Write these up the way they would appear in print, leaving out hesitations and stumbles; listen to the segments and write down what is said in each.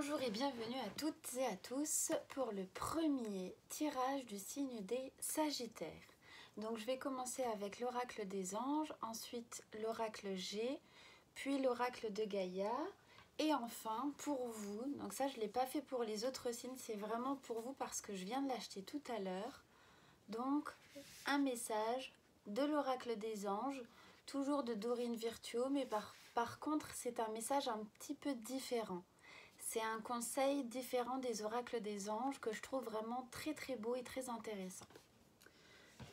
Bonjour et bienvenue à toutes et à tous pour le premier tirage du signe des Sagittaires. Donc je vais commencer avec l'oracle des anges, ensuite l'oracle G, puis l'oracle de Gaïa et enfin pour vous, donc ça je ne l'ai pas fait pour les autres signes, c'est vraiment pour vous parce que je viens de l'acheter tout à l'heure. Donc un message de l'oracle des anges, toujours de Dorine Virtuo, mais par contre c'est un message un petit peu différent. C'est un conseil différent des oracles des anges que je trouve vraiment très très beau et très intéressant.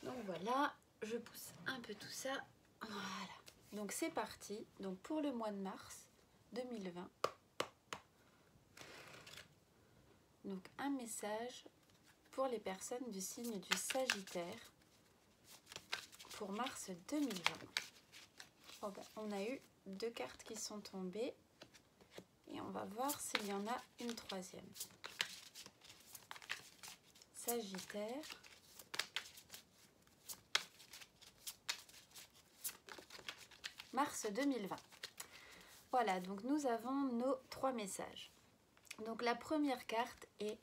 Donc voilà, je pousse un peu tout ça. Voilà. Donc c'est parti. Donc pour le mois de mars 2020. Donc un message pour les personnes du signe du Sagittaire pour mars 2020. Oh ben, on a eu 2 cartes qui sont tombées. Et on va voir s'il y en a une troisième. Sagittaire. Mars 2020. Voilà, donc nous avons nos 3 messages. Donc la première carte est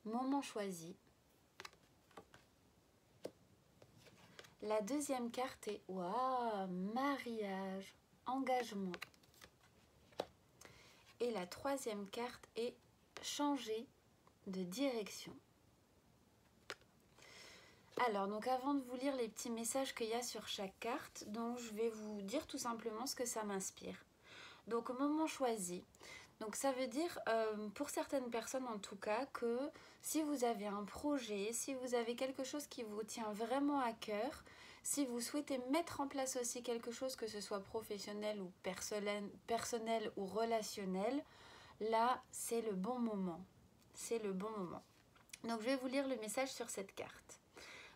moment choisi. La deuxième carte est waouh, mariage, engagement. Et la troisième carte est changer de direction. Alors, donc avant de vous lire les petits messages qu'il y a sur chaque carte, donc je vais vous dire tout simplement ce que ça m'inspire. Donc, au moment choisi, donc ça veut dire pour certaines personnes en tout cas que si vous avez un projet, si vous avez quelque chose qui vous tient vraiment à cœur, si vous souhaitez mettre en place aussi quelque chose, que ce soit professionnel ou personnel ou relationnel, là c'est le bon moment. C'est le bon moment. Donc je vais vous lire le message sur cette carte.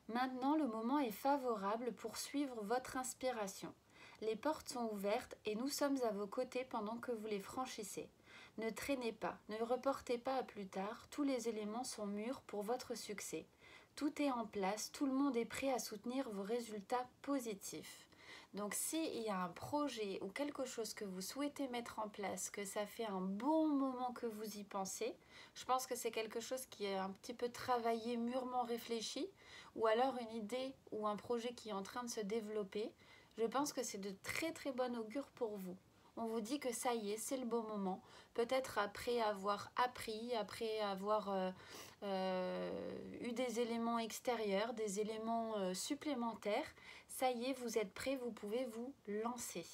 Maintenant, le moment est favorable pour suivre votre inspiration. Les portes sont ouvertes et nous sommes à vos côtés pendant que vous les franchissez. Ne traînez pas, ne reportez pas à plus tard, tous les éléments sont mûrs pour votre succès. Tout est en place, tout le monde est prêt à soutenir vos résultats positifs. Donc s'il y a un projet ou quelque chose que vous souhaitez mettre en place, que ça fait un bon moment que vous y pensez, je pense que c'est quelque chose qui est un petit peu travaillé, mûrement réfléchi, ou alors une idée ou un projet qui est en train de se développer, je pense que c'est de très très bon augure pour vous. On vous dit que ça y est, c'est le bon moment. Peut-être après avoir appris, après avoir eu des éléments extérieurs, des éléments supplémentaires, ça y est, vous êtes prêts, vous pouvez vous lancer.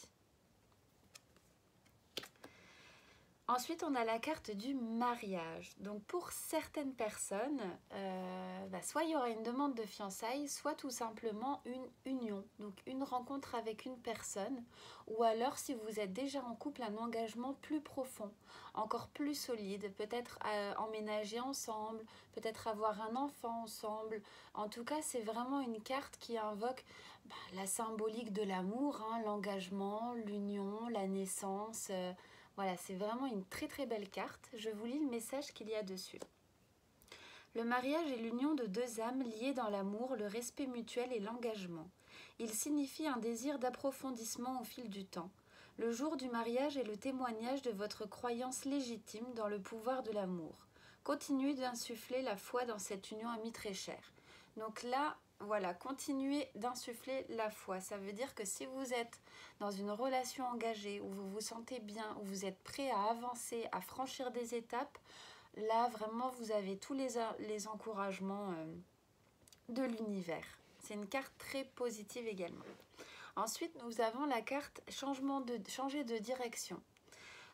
Ensuite, on a la carte du mariage. Donc, pour certaines personnes, soit il y aura une demande de fiançailles, soit tout simplement une union. Donc, une rencontre avec une personne. Ou alors, si vous êtes déjà en couple, un engagement plus profond, encore plus solide. Peut-être emménager ensemble, peut-être avoir un enfant ensemble. En tout cas, c'est vraiment une carte qui invoque la symbolique de l'amour, hein, l'engagement, l'union, la naissance. Voilà, c'est vraiment une très très belle carte. Je vous lis le message qu'il y a dessus. Le mariage est l'union de 2 âmes liées dans l'amour, le respect mutuel et l'engagement. Il signifie un désir d'approfondissement au fil du temps. Le jour du mariage est le témoignage de votre croyance légitime dans le pouvoir de l'amour. Continuez d'insuffler la foi dans cette union amie très chère. Donc là, voilà, continuez d'insuffler la foi. Ça veut dire que si vous êtes dans une relation engagée, où vous vous sentez bien, où vous êtes prêt à avancer, à franchir des étapes, là vraiment vous avez tous les encouragements de l'univers. C'est une carte très positive également. Ensuite, nous avons la carte changer de direction.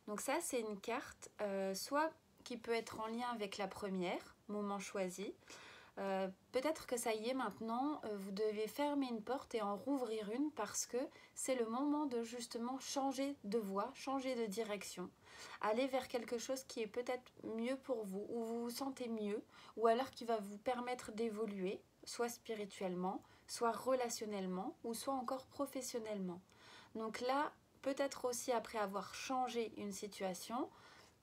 Donc ça, c'est une carte soit qui peut être en lien avec la première, moment choisi. Peut-être que ça y est maintenant, vous devez fermer une porte et en rouvrir une parce que c'est le moment de justement changer de voie, changer de direction, aller vers quelque chose qui est peut-être mieux pour vous, où vous vous sentez mieux, ou alors qui va vous permettre d'évoluer, soit spirituellement, soit relationnellement, ou soit encore professionnellement. Donc là, peut-être aussi après avoir changé une situation,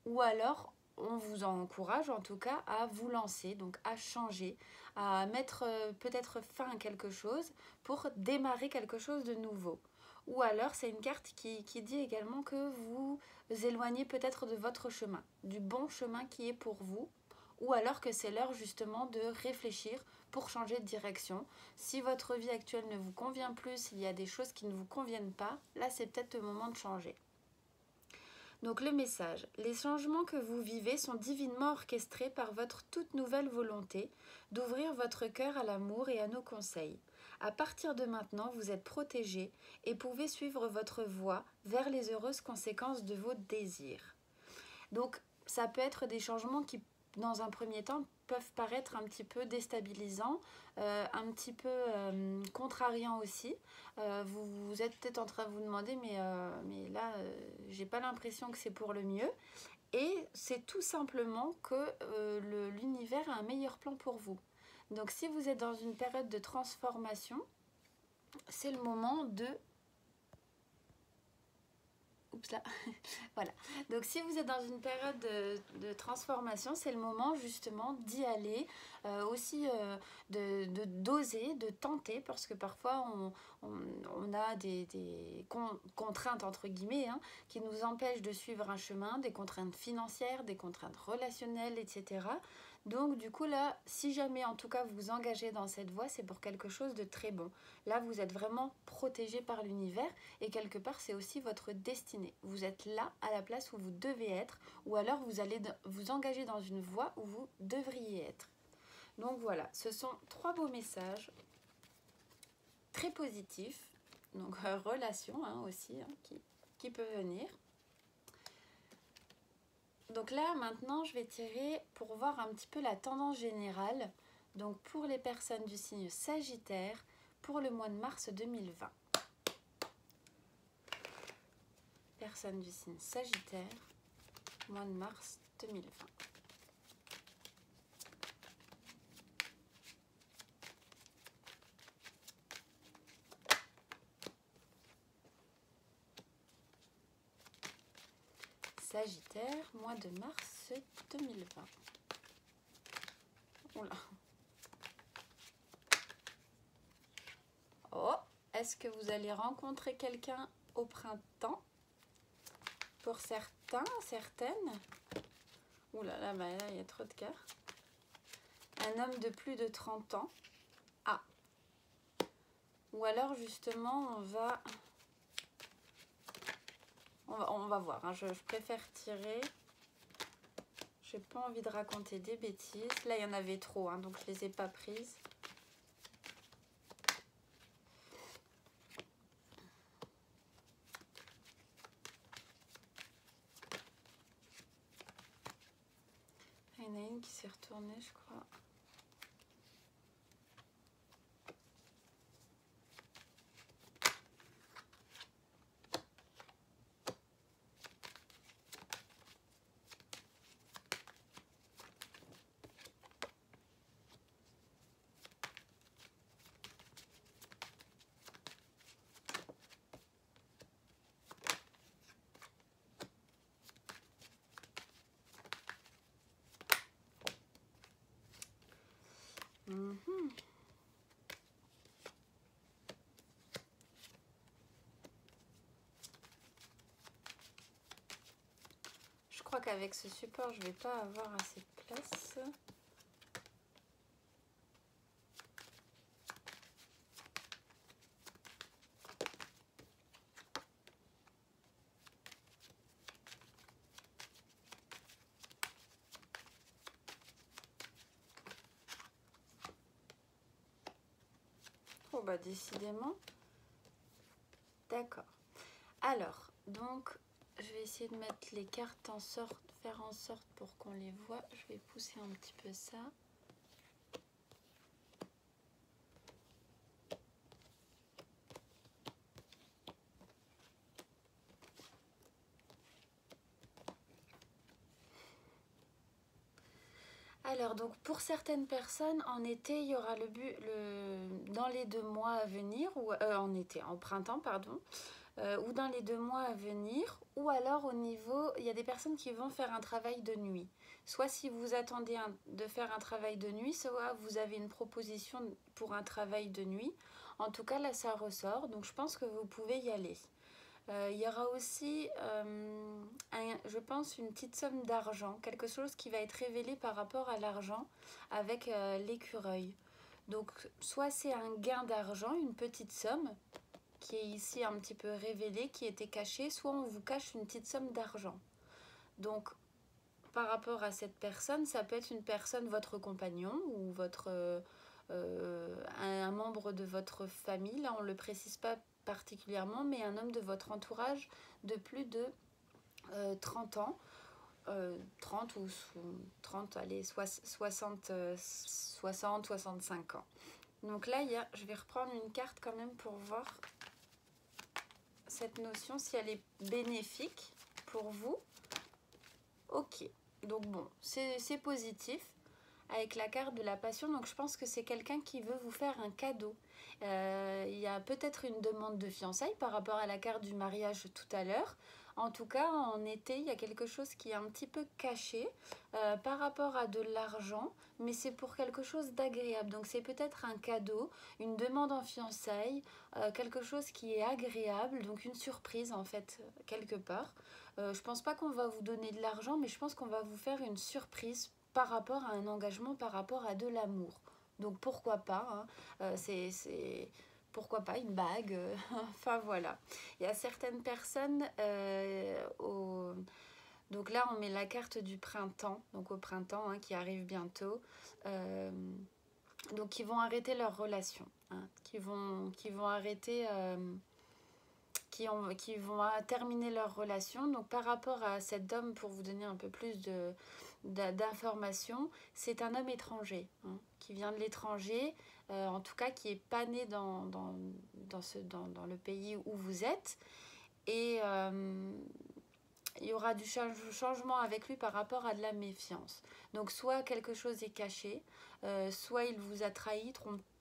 ou alors on vous encourage en tout cas à vous lancer, donc à changer, à mettre peut-être fin à quelque chose pour démarrer quelque chose de nouveau. Ou alors c'est une carte qui dit également que vous éloignez peut-être de votre chemin, du bon chemin qui est pour vous, ou alors que c'est l'heure justement de réfléchir pour changer de direction. Si votre vie actuelle ne vous convient plus, s'il y a des choses qui ne vous conviennent pas, là c'est peut-être le moment de changer. Donc le message, les changements que vous vivez sont divinement orchestrés par votre toute nouvelle volonté d'ouvrir votre cœur à l'amour et à nos conseils. À partir de maintenant, vous êtes protégé et pouvez suivre votre voie vers les heureuses conséquences de vos désirs. Donc ça peut être des changements qui, dans un premier temps, peuvent paraître un petit peu déstabilisants, un petit peu contrariants aussi. Vous êtes peut-être en train de vous demander, mais là, j'ai pas l'impression que c'est pour le mieux. Et c'est tout simplement que l'univers a un meilleur plan pour vous. Donc si vous êtes dans une période de transformation, c'est le moment de... Oups là, voilà. Donc si vous êtes dans une période de transformation, c'est le moment justement d'y aller, aussi d'oser, de tenter, parce que parfois on a des contraintes entre guillemets hein, qui nous empêchent de suivre un chemin, des contraintes financières, des contraintes relationnelles, etc. Donc du coup là, si jamais en tout cas vous vous engagez dans cette voie, c'est pour quelque chose de très bon. Là vous êtes vraiment protégé par l'univers et quelque part c'est aussi votre destinée. Vous êtes là à la place où vous devez être ou alors vous allez vous engager dans une voie où vous devriez être. Donc voilà, ce sont 3 beaux messages très positifs, donc relation hein, aussi hein, qui peut venir. Donc là, maintenant, je vais tirer pour voir un petit peu la tendance générale. Donc pour les personnes du signe Sagittaire, pour le mois de mars 2020. Personnes du signe Sagittaire, mois de mars 2020. Sagittaire, mois de mars 2020. Oula. Oh, est-ce que vous allez rencontrer quelqu'un au printemps? Pour certains, certaines. Oula, là, bah, là, il y a trop de cœurs. Un homme de plus de 30 ans. Ah. Ou alors, justement, on va voir. Hein. Je préfère tirer. J'ai pas envie de raconter des bêtises. Là, il y en avait trop, hein, donc je les ai pas prises. Il y en a une qui s'est retournée, je crois. Je crois qu'avec ce support, je ne vais pas avoir assez de place. Oh bah décidément. D'accord. Alors, donc, je vais essayer de mettre les cartes en sorte, faire en sorte pour qu'on les voit. Je vais pousser un petit peu ça. Alors, donc pour certaines personnes, en été, il y aura dans les 2 mois à venir, ou en printemps, pardon, ou dans les 2 mois à venir, ou alors au niveau, il y a des personnes qui vont faire un travail de nuit. Soit si vous attendez de faire un travail de nuit, soit vous avez une proposition pour un travail de nuit. En tout cas, là, ça ressort. Donc, je pense que vous pouvez y aller. Il y aura aussi, je pense, une petite somme d'argent. Quelque chose qui va être révélé par rapport à l'argent avec l'écureuil. Donc, soit c'est un gain d'argent, une petite somme, qui est ici un petit peu révélée, qui était cachée, soit on vous cache une petite somme d'argent. Donc, par rapport à cette personne, ça peut être une personne, votre compagnon ou un membre de votre famille. Là, on ne le précise pas particulièrement, mais un homme de votre entourage de plus de 30 ans. 30 ou 30, allez, 60, 65 ans. Donc là, je vais reprendre une carte quand même pour voir cette notion, si elle est bénéfique pour vous. Ok, donc bon, c'est positif avec la carte de la passion. Donc je pense que c'est quelqu'un qui veut vous faire un cadeau. Il y a peut-être une demande de fiançailles par rapport à la carte du mariage tout à l'heure. En tout cas, en été, il y a quelque chose qui est un petit peu caché par rapport à de l'argent, mais c'est pour quelque chose d'agréable. Donc c'est peut-être un cadeau, une demande en fiançailles, quelque chose qui est agréable, donc une surprise en fait, quelque part. Je pense pas qu'on va vous donner de l'argent, mais je pense qu'on va vous faire une surprise par rapport à un engagement, par rapport à de l'amour. Donc pourquoi pas, hein, pourquoi pas une bague, enfin voilà. Il y a certaines personnes, donc là on met la carte du printemps, donc au printemps hein, qui arrive bientôt, donc qui vont arrêter leur relation, hein, qui vont arrêter... qui vont terminer leur relation. Donc par rapport à cet homme, pour vous donner un peu plus d'informations, c'est un homme étranger, hein, qui vient de l'étranger, en tout cas qui n'est pas né dans le pays où vous êtes. Et il y aura du changement avec lui par rapport à de la méfiance. Donc soit quelque chose est caché, soit il vous a trahi,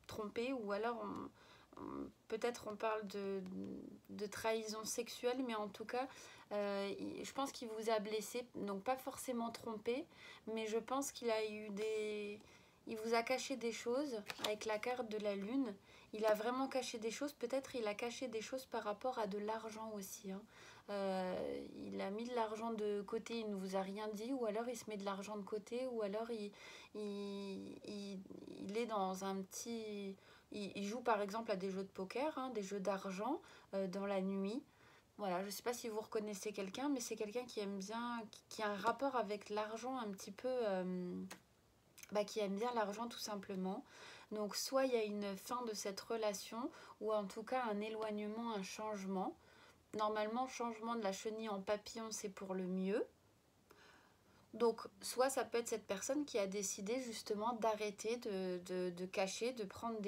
trompé, ou alors peut-être on parle de trahison sexuelle, mais en tout cas, je pense qu'il vous a blessé, donc pas forcément trompé, mais je pense qu'il a eu il vous a caché des choses avec la carte de la lune. Il a vraiment caché des choses, peut-être il a caché des choses par rapport à de l'argent aussi, hein. Il a mis de l'argent de côté, il ne vous a rien dit, ou alors il se met de l'argent de côté, ou alors il est dans un petit... Il joue par exemple à des jeux de poker, hein, des jeux d'argent dans la nuit. Voilà, je ne sais pas si vous reconnaissez quelqu'un, mais c'est quelqu'un qui aime bien, qui a un rapport avec l'argent un petit peu... qui aime bien l'argent tout simplement. Donc soit il y a une fin de cette relation, ou en tout cas un éloignement, un changement. Normalement, changement de la chenille en papillon, c'est pour le mieux. Donc, soit ça peut être cette personne qui a décidé justement d'arrêter de cacher, de prendre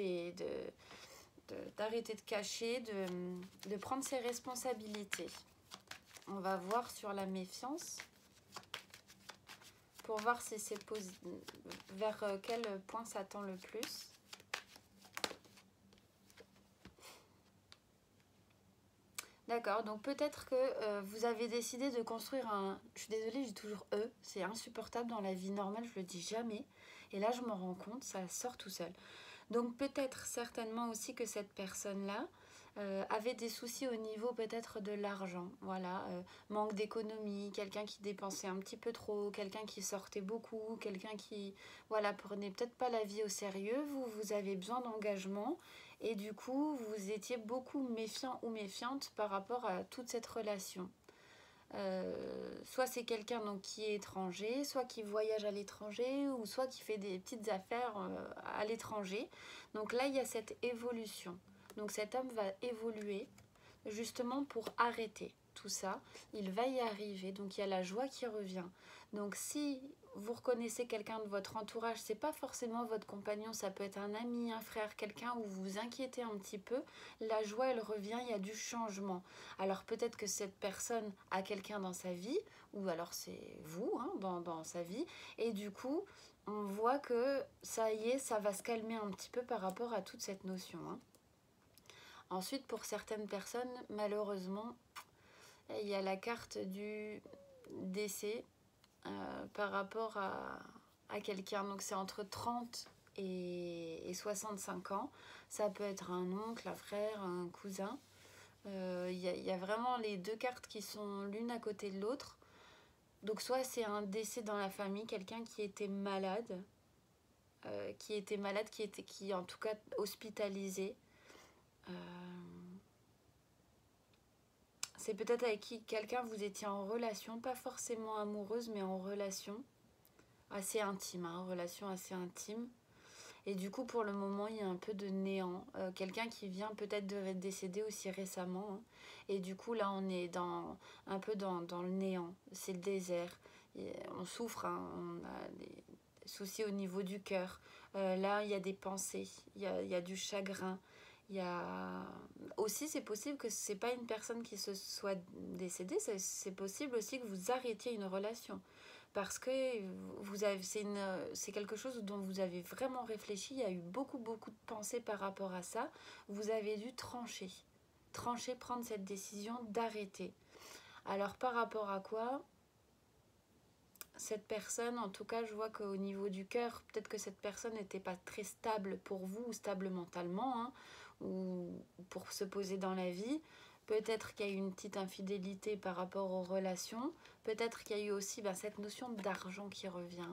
d'arrêter de cacher, de prendre ses responsabilités. On va voir sur la méfiance pour voir si c'est vers quel point ça tend le plus. D'accord, donc peut-être que vous avez décidé de construire un... Je suis désolée, j'ai toujours E, c'est insupportable dans la vie normale, je le dis jamais. Et là, je m'en rends compte, ça sort tout seul. Donc peut-être certainement aussi que cette personne-là avait des soucis au niveau peut-être de l'argent. Voilà, manque d'économie, quelqu'un qui dépensait un petit peu trop, quelqu'un qui sortait beaucoup, quelqu'un qui, voilà, prenait peut-être pas la vie au sérieux. Vous avez besoin d'engagement. Et du coup, vous étiez beaucoup méfiant ou méfiante par rapport à toute cette relation. Soit c'est quelqu'un donc qui est étranger, soit qui voyage à l'étranger, ou soit qui fait des petites affaires à l'étranger. Donc là, il y a cette évolution. Donc cet homme va évoluer justement pour arrêter tout ça. Il va y arriver. Donc il y a la joie qui revient. Donc si vous reconnaissez quelqu'un de votre entourage, c'est pas forcément votre compagnon, ça peut être un ami, un frère, quelqu'un où vous vous inquiétez un petit peu, la joie elle revient, il y a du changement. Alors peut-être que cette personne a quelqu'un dans sa vie, ou alors c'est vous hein, dans sa vie, et du coup on voit que ça y est, ça va se calmer un petit peu par rapport à toute cette notion, hein. Ensuite, pour certaines personnes, malheureusement, il y a la carte du décès par rapport à quelqu'un. Donc c'est entre 30 et 65 ans. Ça peut être un oncle, un frère, un cousin. Y a vraiment les deux cartes qui sont l'une à côté de l'autre. Donc soit c'est un décès dans la famille, quelqu'un qui était malade, qui en tout cas hospitalisé. C'est peut-être avec quelqu'un vous étiez en relation, pas forcément amoureuse, mais en relation assez intime, hein, relation assez intime. Et du coup, pour le moment, il y a un peu de néant. Quelqu'un qui vient peut-être de décéder aussi récemment. Hein. Et du coup, là, on est un peu dans le néant. C'est le désert. Et on souffre, hein, on a des soucis au niveau du cœur. Là, il y a des pensées, il y a du chagrin. Il y a aussi, c'est possible que c'est pas une personne qui se soit décédée, c'est possible aussi que vous arrêtiez une relation parce que c'est quelque chose dont vous avez vraiment réfléchi, il y a eu beaucoup de pensées par rapport à ça, vous avez dû trancher, prendre cette décision d'arrêter. Alors par rapport à quoi cette personne, en tout cas je vois qu'au niveau du cœur, peut-être que cette personne n'était pas très stable pour vous, ou stable mentalement, hein, ou pour se poser dans la vie. Peut-être qu'il y a eu une petite infidélité par rapport aux relations. Peut-être qu'il y a eu aussi cette notion d'argent qui revient.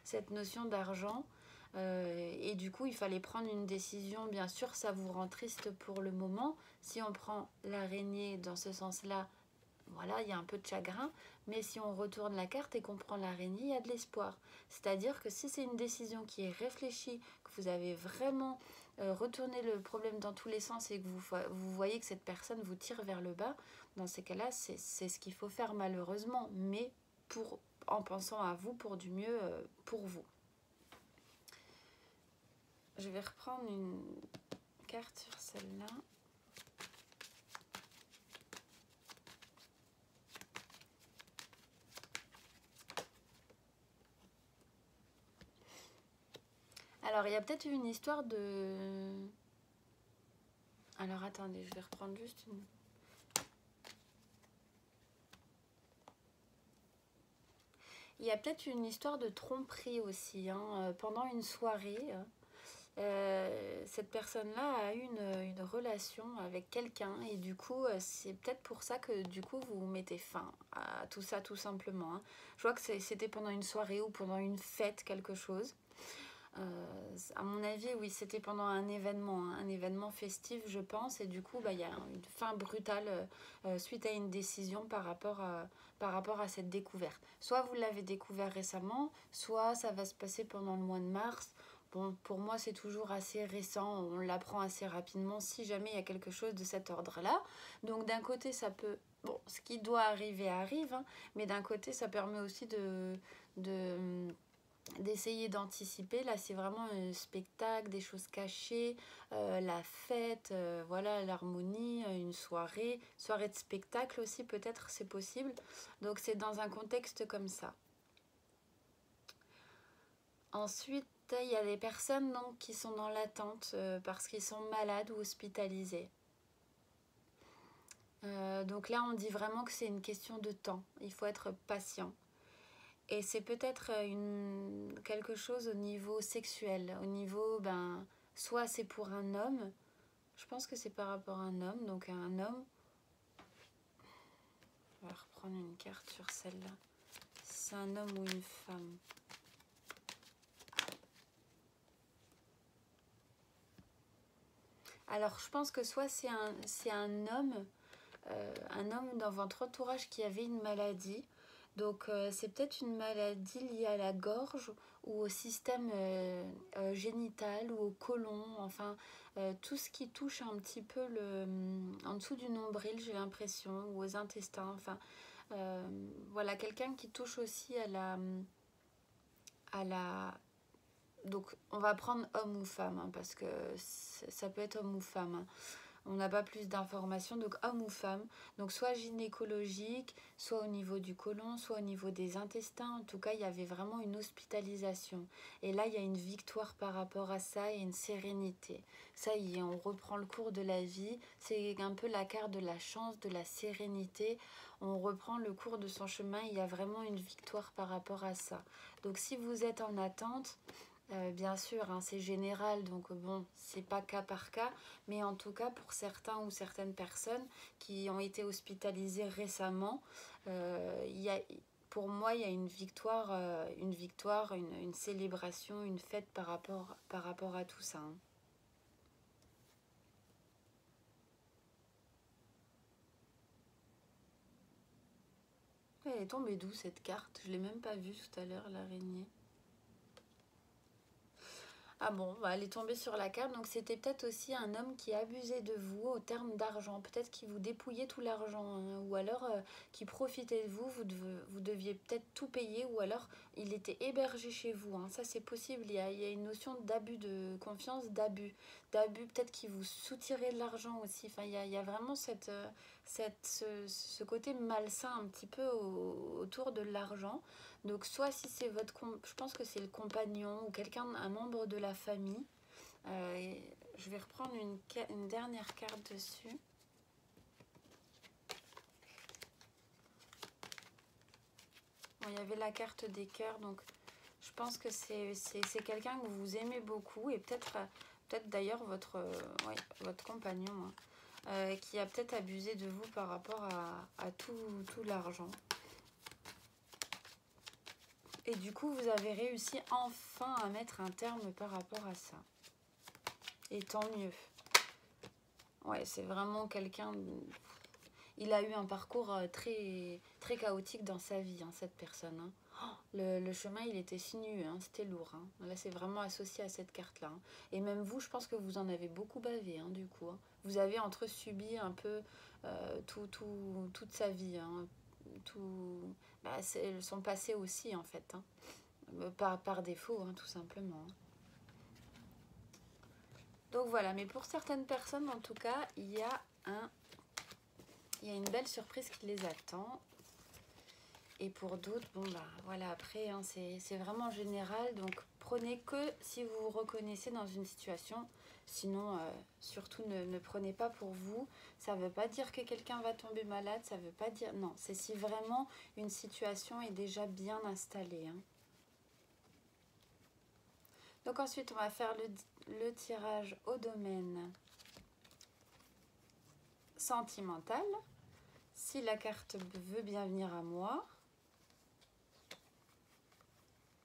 Cette notion d'argent. Et du coup, il fallait prendre une décision. Bien sûr, ça vous rend triste pour le moment. Si on prend l'araignée dans ce sens-là, voilà, il y a un peu de chagrin. Mais si on retourne la carte et qu'on prend l'araignée, il y a de l'espoir. C'est-à-dire que si c'est une décision qui est réfléchie, que vous avez vraiment retourné le problème dans tous les sens et que vous voyez que cette personne vous tire vers le bas, dans ces cas-là, c'est ce qu'il faut faire malheureusement, mais en pensant à vous pour du mieux pour vous. Je vais reprendre une carte sur celle-là. Alors, il y a peut-être une histoire de... Alors, attendez, je vais reprendre juste une... Il y a peut-être une histoire de tromperie aussi, hein, pendant une soirée. Cette personne-là a eu une relation avec quelqu'un et du coup, c'est peut-être pour ça que du coup, vous mettez fin à tout ça, tout simplement. Hein. Je vois que c'était pendant une soirée ou pendant une fête, quelque chose. À mon avis, oui, c'était pendant un événement festif, je pense, et du coup, il y a une fin brutale suite à une décision par rapport à cette découverte. Soit vous l'avez découvert récemment, soit ça va se passer pendant le mois de mars. Bon, pour moi, c'est toujours assez récent, on l'apprend assez rapidement si jamais il y a quelque chose de cet ordre-là. Donc d'un côté, ça peut... Bon, ce qui doit arriver arrive, hein, mais d'un côté, ça permet aussi d'essayer d'anticiper. Là, c'est vraiment un spectacle, des choses cachées, la fête, voilà, l'harmonie, une soirée de spectacle aussi, peut-être, c'est possible. Donc, c'est dans un contexte comme ça. Ensuite, il y a des personnes donc, qui sont dans l'attente parce qu'ils sont malades ou hospitalisés. Donc là, on dit vraiment que c'est une question de temps. Il faut être patient. Et c'est peut-être quelque chose au niveau sexuel, au niveau, soit c'est pour un homme, je pense que c'est par rapport à un homme, donc à un homme, on va reprendre une carte sur celle-là, c'est un homme ou une femme. Alors je pense que soit c'est un homme dans votre entourage qui avait une maladie. Donc c'est peut-être une maladie liée à la gorge ou au système génital ou au côlon, enfin tout ce qui touche un petit peu en dessous du nombril, j'ai l'impression, ou aux intestins, enfin voilà, quelqu'un qui touche aussi à la... Donc on va prendre homme ou femme, hein, parce que ça peut être homme ou femme, hein. On n'a pas plus d'informations, donc homme ou femme, donc soit gynécologique, soit au niveau du côlon, soit au niveau des intestins. En tout cas, il y avait vraiment une hospitalisation. Et là, il y a une victoire par rapport à ça et une sérénité. Ça y est, on reprend le cours de la vie. C'est un peu la carte de la chance, de la sérénité. On reprend le cours de son chemin. Il y a vraiment une victoire par rapport à ça. Donc, si vous êtes en attente, Bien sûr, hein, c'est général, donc bon, c'est pas cas par cas, mais en tout cas pour certains ou certaines personnes qui ont été hospitalisées récemment, il y a, pour moi, il y a une victoire, une célébration, une fête par rapport à tout ça, hein. Elle est tombée d'où cette carte? Je l'ai même pas vue tout à l'heure, l'araignée. Ah bon, bah elle est tombée sur la carte, donc c'était peut-être aussi un homme qui abusait de vous au terme d'argent. Peut-être qu'il vous dépouillait tout l'argent, hein, ou alors qui profitait de vous, vous deviez peut-être tout payer, ou alors il était hébergé chez vous, hein. Ça c'est possible, il y a une notion d'abus de confiance, d'abus peut-être qu'il vous soutirait de l'argent aussi. Enfin, il y a vraiment ce côté malsain un petit peu autour de l'argent. Donc soit si c'est je pense que c'est le compagnon ou quelqu'un, un membre de la famille. Et je vais reprendre une dernière carte dessus. Bon, il y avait la carte des cœurs, donc je pense que c'est quelqu'un que vous aimez beaucoup et peut-être d'ailleurs ouais, votre compagnon, hein, qui a peut-être abusé de vous par rapport à tout l'argent. Et du coup, vous avez réussi enfin à mettre un terme par rapport à ça. Et tant mieux. Ouais, c'est vraiment quelqu'un... Il a eu un parcours très, très chaotique dans sa vie, hein, cette personne, hein. Le chemin, il était sinueux, hein, c'était lourd, hein. Là, c'est vraiment associé à cette carte-là, hein. Et même vous, je pense que vous en avez beaucoup bavé, hein, du coup, hein. Vous avez subi un peu toute sa vie, hein. Bah, son passé aussi, en fait, hein. Par défaut, hein, tout simplement, hein. Donc voilà, mais pour certaines personnes, en tout cas, il y a une belle surprise qui les attend. Et pour d'autres, bon bah voilà, après, hein, c'est vraiment général. Donc prenez que si vous vous reconnaissez dans une situation. Sinon, surtout ne prenez pas pour vous. Ça ne veut pas dire que quelqu'un va tomber malade. Ça ne veut pas dire... Non, c'est si vraiment une situation est déjà bien installée, hein. Donc ensuite, on va faire le tirage au domaine sentimental. Si la carte veut bien venir à moi.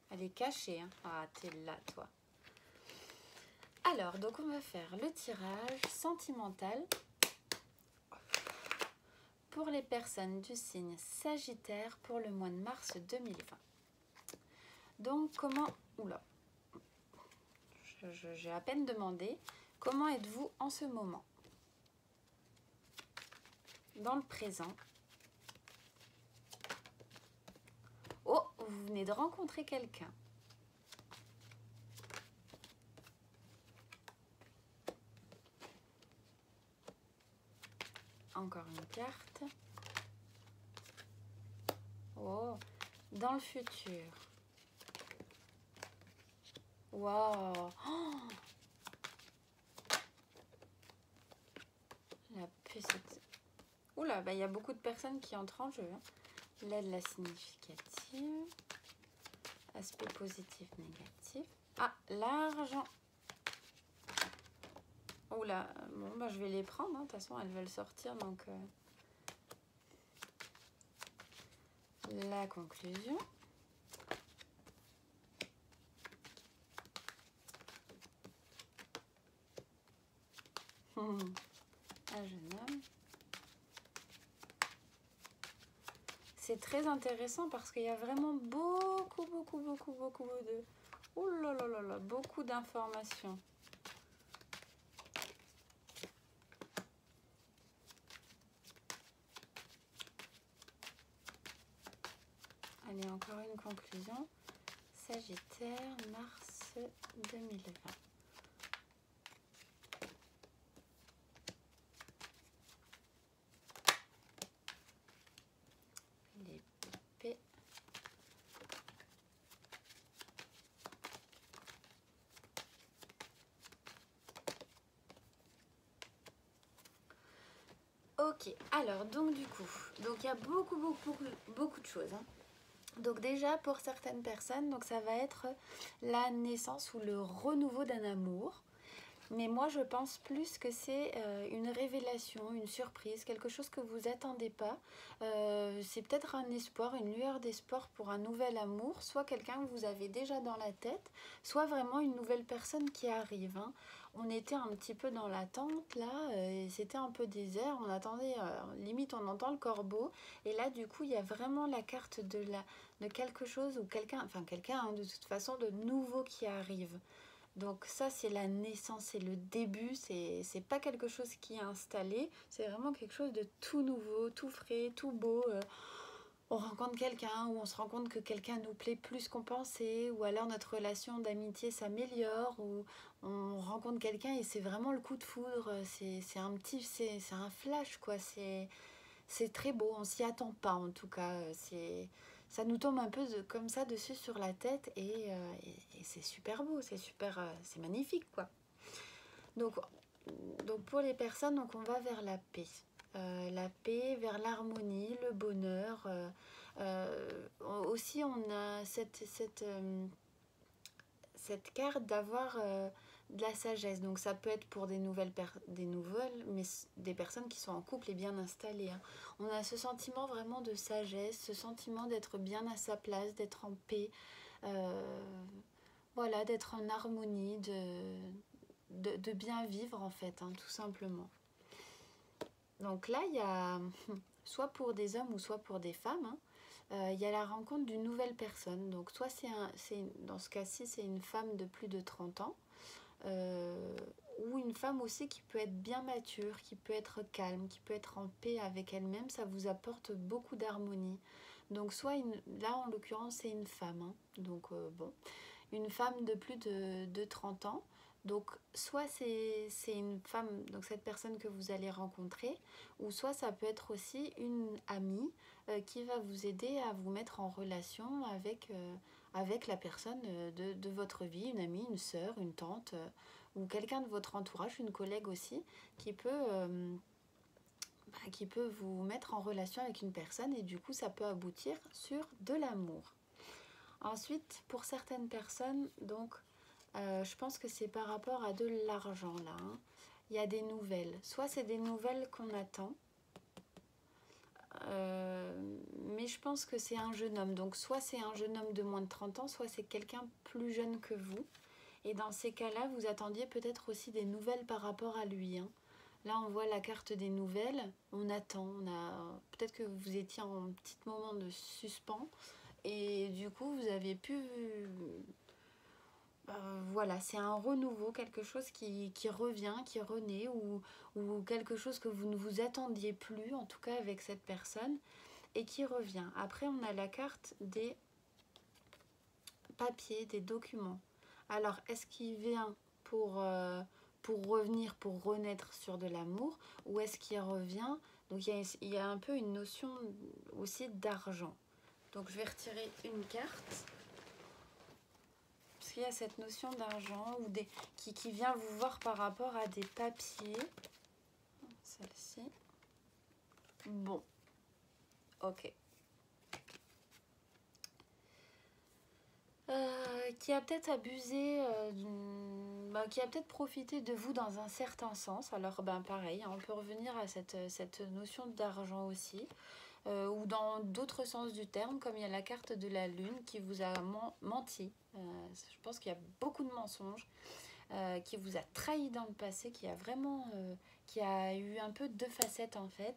Elle est cachée, hein. Ah, t'es là, toi. Alors, donc on va faire le tirage sentimental pour les personnes du signe Sagittaire pour le mois de mars 2020. Donc, comment... Oula. J'ai à peine demandé. Comment êtes-vous en ce moment? Dans le présent. Oh, vous venez de rencontrer quelqu'un. Encore une carte. Oh, dans le futur. Waouh. Oh, la petite... Oula, bah, il y a beaucoup de personnes qui entrent en jeu, hein. L'aide, la significative. Aspect positif, négatif. Ah, l'argent. Oula, bon, bah, je vais les prendre, hein. De toute façon, elles veulent sortir, donc... La conclusion. Un jeune homme. C'est très intéressant parce qu'il y a vraiment beaucoup de... Ouh là là là là, beaucoup d'informations. Allez, encore une conclusion. Sagittaire, mars 2020. L'épée. Ok, alors donc du coup, donc il y a beaucoup de choses, hein. Donc déjà, pour certaines personnes, donc ça va être la naissance ou le renouveau d'un amour. Mais moi, je pense plus que c'est une révélation, une surprise, quelque chose que vous attendez pas. C'est peut-être un espoir, une lueur d'espoir pour un nouvel amour, soit quelqu'un que vous avez déjà dans la tête, soit vraiment une nouvelle personne qui arrive, hein. On était un petit peu dans l'attente là, et c'était un peu désert, on attendait, limite on entend le corbeau, et là du coup il y a vraiment la carte de quelque chose ou quelqu'un, enfin quelqu'un hein, de toute façon de nouveau qui arrive. Donc ça, c'est la naissance, c'est le début, c'est pas quelque chose qui est installé, c'est vraiment quelque chose de tout nouveau, tout frais, tout beau. On rencontre quelqu'un ou on se rend compte que quelqu'un nous plaît plus qu'on pensait, ou alors notre relation d'amitié s'améliore, ou on rencontre quelqu'un et c'est vraiment le coup de foudre, c'est un flash quoi, c'est très beau, on s'y attend pas en tout cas, ça nous tombe un peu comme ça dessus sur la tête et c'est super beau, c'est super, c'est magnifique quoi. Donc, donc pour les personnes, donc on va vers la paix, vers l'harmonie, le bonheur. Aussi on a cette carte d'avoir de la sagesse. Donc ça peut être pour des nouvelles, mais des personnes qui sont en couple et bien installées, hein. On a ce sentiment vraiment de sagesse, ce sentiment d'être bien à sa place, d'être en paix, voilà, d'être en harmonie, de bien vivre en fait, hein, tout simplement. Donc là, il y a soit pour des hommes ou soit pour des femmes, hein, il y a la rencontre d'une nouvelle personne. Donc soit dans ce cas-ci, c'est une femme de plus de 30 ans, euh, ou une femme aussi qui peut être bien mature, qui peut être calme, qui peut être en paix avec elle-même, ça vous apporte beaucoup d'harmonie. Donc là en l'occurrence c'est une femme, hein. Donc bon, une femme de plus de 30 ans. Donc soit c'est une femme, donc cette personne que vous allez rencontrer, ou soit ça peut être aussi une amie qui va vous aider à vous mettre en relation avec la personne de votre vie, une amie, une sœur, une tante, ou quelqu'un de votre entourage, une collègue aussi, qui peut vous mettre en relation avec une personne et du coup ça peut aboutir sur de l'amour. Ensuite, pour certaines personnes, donc je pense que c'est par rapport à de l'argent là, hein. Il y a des nouvelles. Soit c'est des nouvelles qu'on attend, mais je pense que c'est un jeune homme. Donc soit c'est un jeune homme de moins de 30 ans, soit c'est quelqu'un plus jeune que vous. Et dans ces cas-là, vous attendiez peut-être aussi des nouvelles par rapport à lui, hein. Là, on voit la carte des nouvelles. On attend. Peut-être que vous étiez en petit moment de suspens. Et du coup, vous avez pu voilà, c'est un renouveau, quelque chose qui revient, qui renaît, ou quelque chose que vous ne vous attendiez plus, en tout cas avec cette personne, et qui revient. Après, on a la carte des papiers, des documents. Alors, est-ce qu'il vient pour revenir, pour renaître sur de l'amour, ou est-ce qu'il revient? Donc, il y a un peu une notion aussi d'argent. Donc, je vais retirer une carte. Parce qu'il y a cette notion d'argent ou qui vient vous voir par rapport à des papiers. Celle-ci. Bon, ok. Qui a peut-être abusé, qui a peut-être profité de vous dans un certain sens. Alors, pareil, hein, on peut revenir à cette notion d'argent aussi. Ou dans d'autres sens du terme, comme il y a la carte de la lune qui vous a menti. Je pense qu'il y a beaucoup de mensonges, qui vous a trahi dans le passé, qui a eu un peu deux facettes en fait.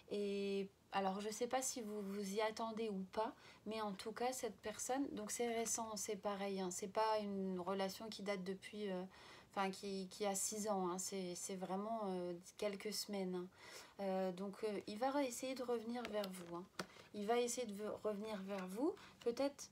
Et alors je sais pas si vous vous y attendez ou pas, mais en tout cas cette personne, donc c'est récent, c'est pareil, hein, c'est pas une relation qui date depuis, qui a 6 ans, hein, c'est vraiment quelques semaines, hein. Donc il va essayer de revenir vers vous, hein. Il va essayer de revenir vers vous, peut-être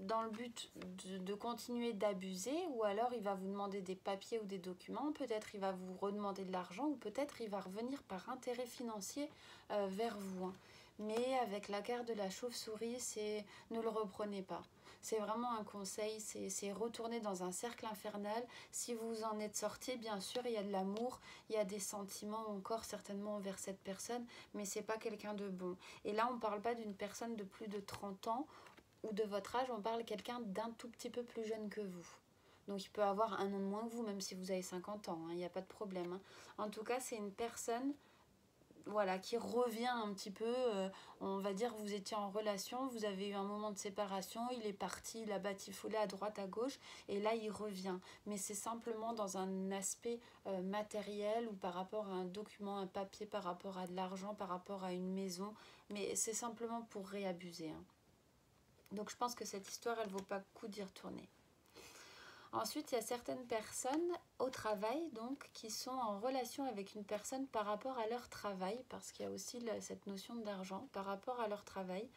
dans le but de continuer d'abuser, ou alors il va vous demander des papiers ou des documents, peut-être il va vous redemander de l'argent, ou peut-être il va revenir par intérêt financier vers vous, hein. Mais avec la carte de la chauve-souris, c'est ne le reprenez pas. C'est vraiment un conseil, c'est retourner dans un cercle infernal. Si vous en êtes sorti, bien sûr, il y a de l'amour, il y a des sentiments encore certainement envers cette personne, mais c'est pas quelqu'un de bon. Et là, on ne parle pas d'une personne de plus de 30 ans, ou de votre âge, on parle quelqu'un d'un tout petit peu plus jeune que vous. Donc il peut avoir un an de moins que vous, même si vous avez 50 ans, il n'y a pas de problème. En tout cas, c'est une personne voilà, qui revient un petit peu, on va dire vous étiez en relation, vous avez eu un moment de séparation, il est parti, il a batifolé à droite, à gauche, et là il revient. Mais c'est simplement dans un aspect matériel ou par rapport à un document, un papier, par rapport à de l'argent, par rapport à une maison, mais c'est simplement pour réabuser. Hein. Donc je pense que cette histoire, elle ne vaut pas le coup d'y retourner. Ensuite, il y a certaines personnes au travail donc qui sont en relation avec une personne par rapport à leur travail, parce qu'il y a aussi cette notion d'argent par rapport à leur travail,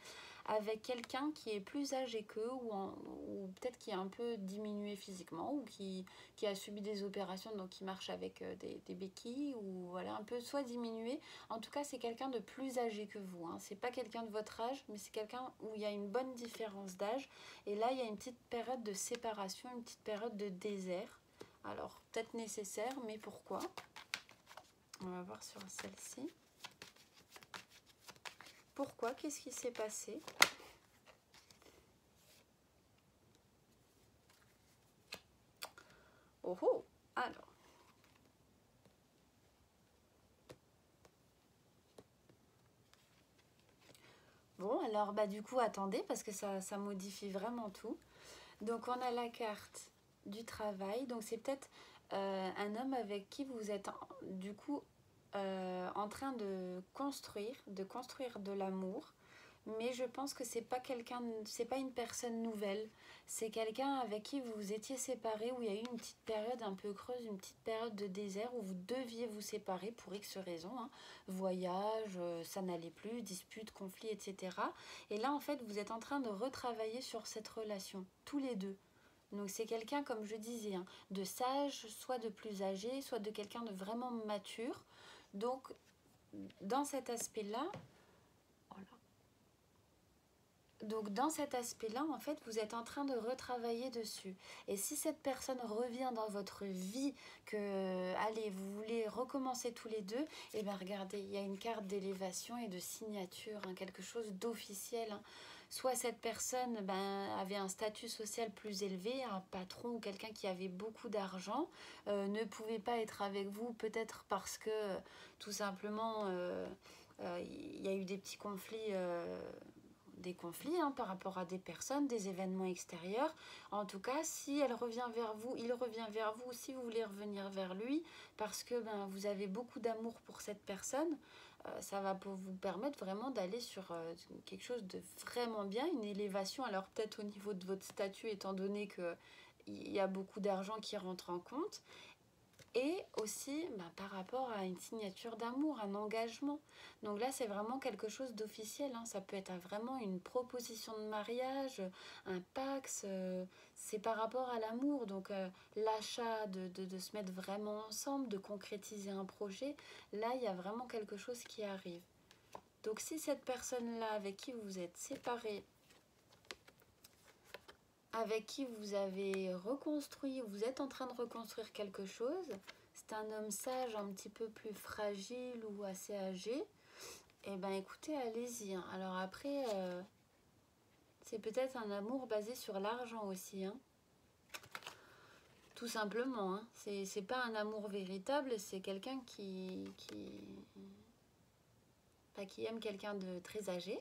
avec quelqu'un qui est plus âgé qu'eux ou peut-être qui est un peu diminué physiquement ou qui a subi des opérations, donc qui marche avec des béquilles ou voilà, un peu soit diminué. En tout cas, c'est quelqu'un de plus âgé que vous. Hein. C'est pas quelqu'un de votre âge, mais c'est quelqu'un où il y a une bonne différence d'âge. Et là, il y a une petite période de séparation, une petite période de désert. Alors, peut-être nécessaire, mais pourquoi? On va voir sur celle-ci. Pourquoi? Qu'est-ce qui s'est passé? Oh oh! Alors. Bon, alors bah du coup, attendez, parce que ça modifie vraiment tout. Donc, on a la carte du travail. Donc, c'est peut-être un homme avec qui vous êtes du coup en train de construire de l'amour. Mais je pense que c'est pas une personne nouvelle. C'est quelqu'un avec qui vous vous étiez séparés, où il y a eu une petite période un peu creuse, une petite période de désert où vous deviez vous séparer pour X raisons. Hein. Voyage, ça n'allait plus, dispute, conflit, etc. Et là, en fait, vous êtes en train de retravailler sur cette relation, tous les deux. Donc c'est quelqu'un, comme je disais, hein, de sage, soit de plus âgé, soit de quelqu'un de vraiment mature. Donc, dans cet aspect-là, en fait, vous êtes en train de retravailler dessus. Et si cette personne revient dans votre vie, que, allez, vous voulez recommencer tous les deux, et bien regardez, il y a une carte d'élévation et de signature, hein, quelque chose d'officiel. Hein. Soit cette personne avait un statut social plus élevé, un patron ou quelqu'un qui avait beaucoup d'argent, ne pouvait pas être avec vous, peut-être parce que, tout simplement, il y a eu des petits conflits... hein, par rapport à des personnes, des événements extérieurs. En tout cas, si elle revient vers vous, il revient vers vous, si vous voulez revenir vers lui, parce que vous avez beaucoup d'amour pour cette personne, ça va vous permettre vraiment d'aller sur quelque chose de vraiment bien, une élévation. Alors peut-être au niveau de votre statut, étant donné qu'il y a beaucoup d'argent qui rentre en compte, et aussi par rapport à une signature d'amour, un engagement. Donc là, c'est vraiment quelque chose d'officiel. Hein. Ça peut être vraiment une proposition de mariage, un pax. C'est par rapport à l'amour. Donc l'achat, de se mettre vraiment ensemble, de concrétiser un projet. Là, il y a vraiment quelque chose qui arrive. Donc si cette personne-là avec qui vous êtes séparés, avec qui vous avez reconstruit, vous êtes en train de reconstruire quelque chose, c'est un homme sage, un petit peu plus fragile ou assez âgé, et ben écoutez, allez-y. Hein. Alors après, c'est peut-être un amour basé sur l'argent aussi. Hein. Tout simplement. Hein. C'est pas un amour véritable, c'est quelqu'un qui aime quelqu'un de très âgé.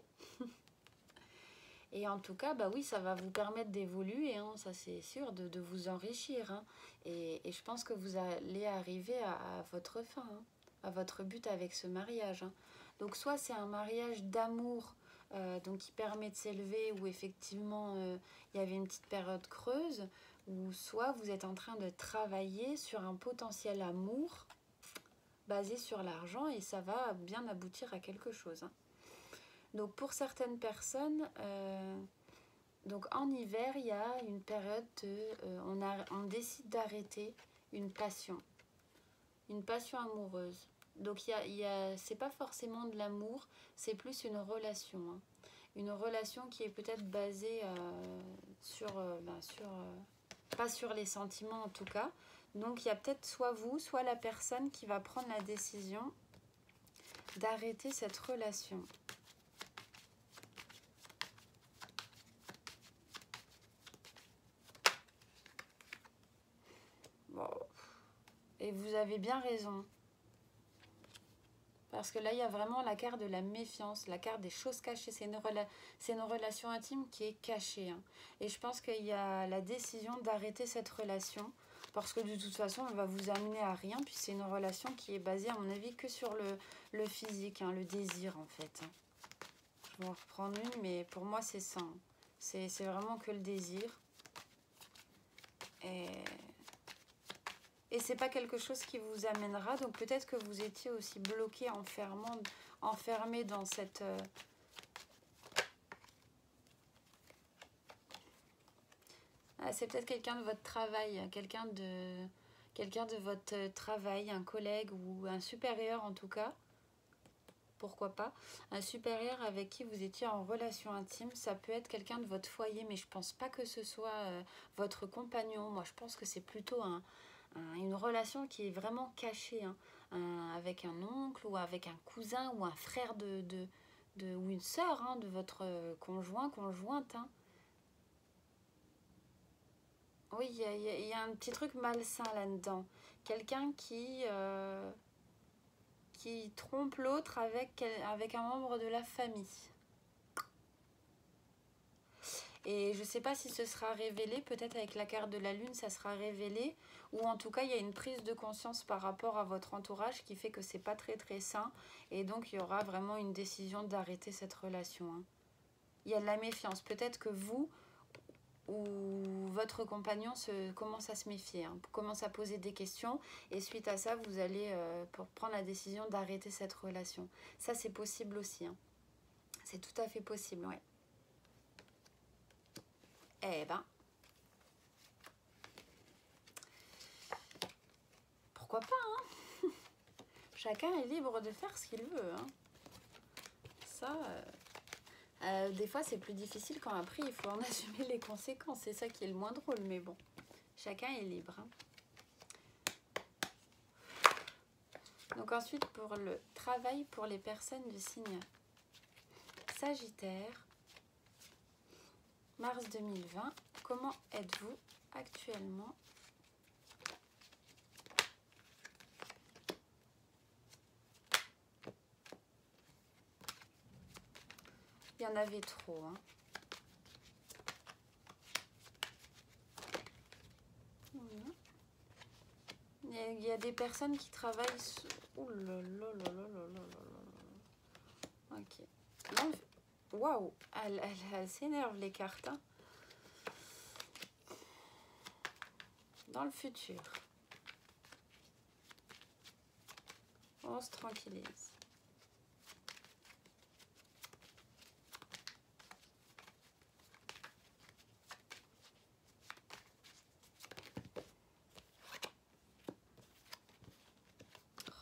Et en tout cas, oui, ça va vous permettre d'évoluer, hein, ça c'est sûr, de vous enrichir. Hein. Et je pense que vous allez arriver à votre fin, hein, à votre but avec ce mariage. Hein. Donc soit c'est un mariage d'amour donc qui permet de s'élever, où effectivement il y avait une petite période creuse, ou soit vous êtes en train de travailler sur un potentiel amour basé sur l'argent et ça va bien aboutir à quelque chose. Hein. Donc pour certaines personnes, donc en hiver, il y a une période on décide d'arrêter une passion amoureuse. Donc c'est pas forcément de l'amour, c'est plus une relation. Hein. Une relation qui est peut-être basée pas sur les sentiments en tout cas. Donc il y a peut-être soit vous, soit la personne qui va prendre la décision d'arrêter cette relation. Et vous avez bien raison. Parce que là, il y a vraiment la carte de la méfiance, la carte des choses cachées. C'est une relation intime qui est cachée. Hein. Et je pense qu'il y a la décision d'arrêter cette relation. Parce que de toute façon, elle va vous amener à rien. Puis c'est une relation qui est basée, à mon avis, que sur le physique, hein, le désir, en fait. Je vais en reprendre une, mais pour moi, c'est ça. Hein. C'est vraiment que le désir. Et c'est pas quelque chose qui vous amènera. Donc peut-être que vous étiez aussi bloqué, enfermé dans cette... c'est peut-être quelqu'un de votre travail, quelqu'un de votre travail, un collègue ou un supérieur en tout cas. Pourquoi pas, un supérieur avec qui vous étiez en relation intime, ça peut être quelqu'un de votre foyer, mais je pense pas que ce soit votre compagnon. Moi, je pense que c'est plutôt une relation qui est vraiment cachée, hein, avec un oncle ou avec un cousin ou un frère ou une sœur, hein, de votre conjointe. Hein. Oui, il y a un petit truc malsain là-dedans. Quelqu'un qui trompe l'autre avec un membre de la famille. Et je ne sais pas si ce sera révélé, peut-être avec la carte de la lune ça sera révélé, ou en tout cas il y a une prise de conscience par rapport à votre entourage qui fait que c'est pas très très sain, et donc il y aura vraiment une décision d'arrêter cette relation. Hein. Il y a de la méfiance, peut-être que vous ou votre compagnon commence à se méfier, hein, commence à poser des questions, et suite à ça vous allez prendre la décision d'arrêter cette relation. Ça c'est possible aussi, hein. C'est tout à fait possible, ouais. Eh ben, pourquoi pas, hein. Chacun est libre de faire ce qu'il veut, hein. Ça, des fois c'est plus difficile quand après il faut en assumer les conséquences. C'est ça qui est le moins drôle, mais bon, chacun est libre, hein. Donc ensuite, pour le travail pour les personnes du signe Sagittaire, mars 2020, comment êtes-vous actuellement ? Il y en avait trop, hein. Il y a des personnes qui travaillent... Ouh là là là là là là là là. Ok. Waouh, elle s'énerve les cartes, hein. Dans le futur, on se tranquillise.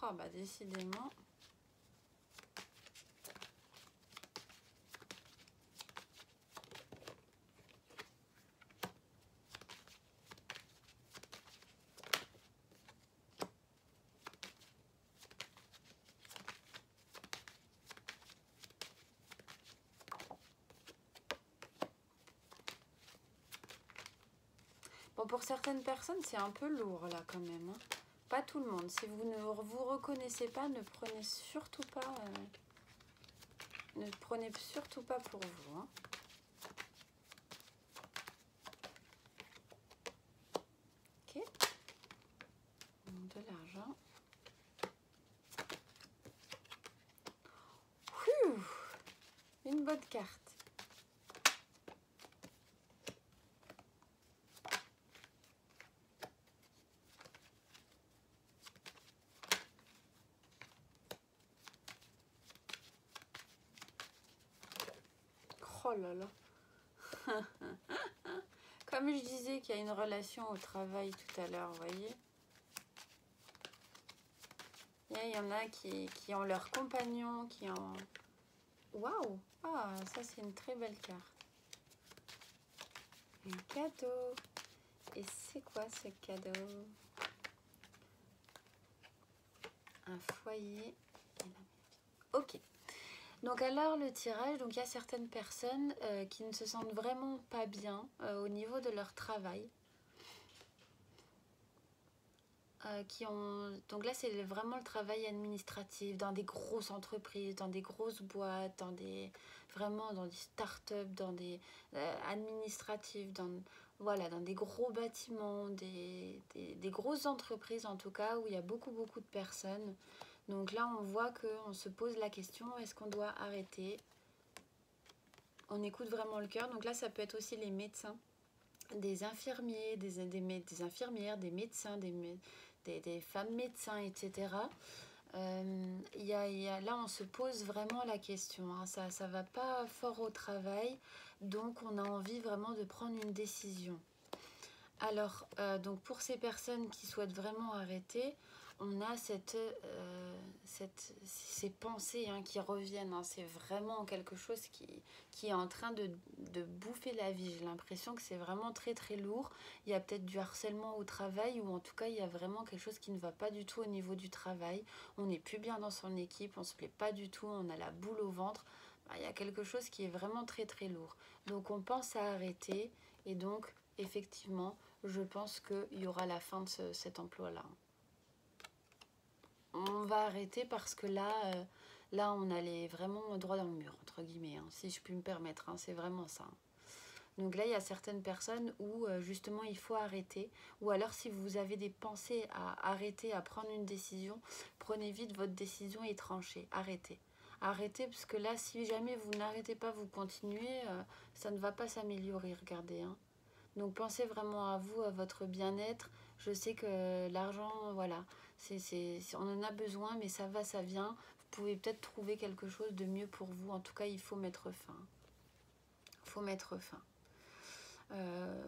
Oh bah décidément. Bon, pour certaines personnes, c'est un peu lourd là quand même, hein. Pas tout le monde. Si vous ne vous reconnaissez pas, ne prenez surtout pas pour vous, hein. Ok. De l'argent. Une bonne carte. Oh là là. Comme je disais qu'il y a une relation au travail tout à l'heure, vous voyez. Il y en a qui ont leur compagnon, qui ont... Waouh! Ah, ça c'est une très belle carte. Un cadeau. Et c'est quoi ce cadeau? Un foyer. Ok. Donc alors le tirage, donc il y a certaines personnes qui ne se sentent vraiment pas bien au niveau de leur travail. Donc là, c'est vraiment le travail administratif dans des grosses entreprises, dans des grosses boîtes, vraiment dans des start-up, dans des administratifs, voilà, dans des gros bâtiments, des grosses entreprises en tout cas, où il y a beaucoup, beaucoup de personnes. Donc là, on voit qu'on se pose la question, est-ce qu'on doit arrêter? On écoute vraiment le cœur. Donc là, ça peut être aussi les médecins, des infirmiers, des infirmières, des médecins, des femmes médecins, etc. Là, on se pose vraiment la question, hein. Ça va pas fort au travail, donc on a envie vraiment de prendre une décision. Alors, donc pour ces personnes qui souhaitent vraiment arrêter, on a ces pensées, hein, qui reviennent, hein. C'est vraiment quelque chose qui est en train de bouffer la vie. J'ai l'impression que c'est vraiment très très lourd. Il y a peut-être du harcèlement au travail, ou en tout cas il y a vraiment quelque chose qui ne va pas du tout au niveau du travail. On n'est plus bien dans son équipe, on ne se plaît pas du tout, on a la boule au ventre. Il y a quelque chose qui est vraiment très très lourd. Donc on pense à arrêter, et donc effectivement je pense qu'il y aura la fin de cet emploi-là. On va arrêter parce que là on allait vraiment droit dans le mur, entre guillemets, hein, si je puis me permettre, hein, c'est vraiment ça. Donc là, il y a certaines personnes où justement il faut arrêter. Ou alors si vous avez des pensées à arrêter, à prendre une décision, prenez vite votre décision et tranchez. Arrêtez. Arrêtez, parce que là, si jamais vous n'arrêtez pas, vous continuez, ça ne va pas s'améliorer, regardez, hein. Donc pensez vraiment à vous, à votre bien-être. Je sais que l'argent, voilà, on en a besoin, mais ça va, ça vient. Vous pouvez peut-être trouver quelque chose de mieux pour vous. En tout cas, il faut mettre fin. Il faut mettre fin.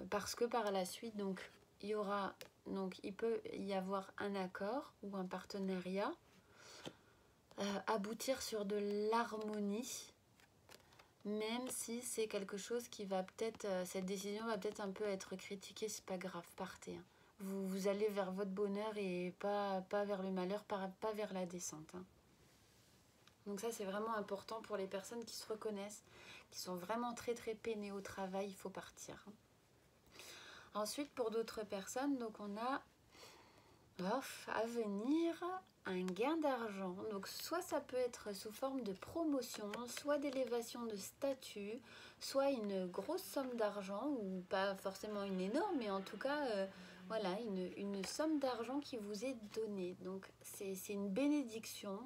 Parce que par la suite, donc, il peut y avoir un accord ou un partenariat, aboutir sur de l'harmonie, même si c'est quelque chose qui va peut-être, cette décision va peut-être un peu être critiquée, c'est pas grave, partez, hein. Vous allez vers votre bonheur et pas vers le malheur, pas vers la descente, hein. Donc ça, c'est vraiment important pour les personnes qui se reconnaissent, qui sont vraiment très très peinées au travail, il faut partir, hein. Ensuite, pour d'autres personnes, donc on a à venir un gain d'argent. Donc soit ça peut être sous forme de promotion, soit d'élévation de statut, soit une grosse somme d'argent, ou pas forcément une énorme, mais en tout cas, voilà, une somme d'argent qui vous est donnée. Donc c'est une bénédiction,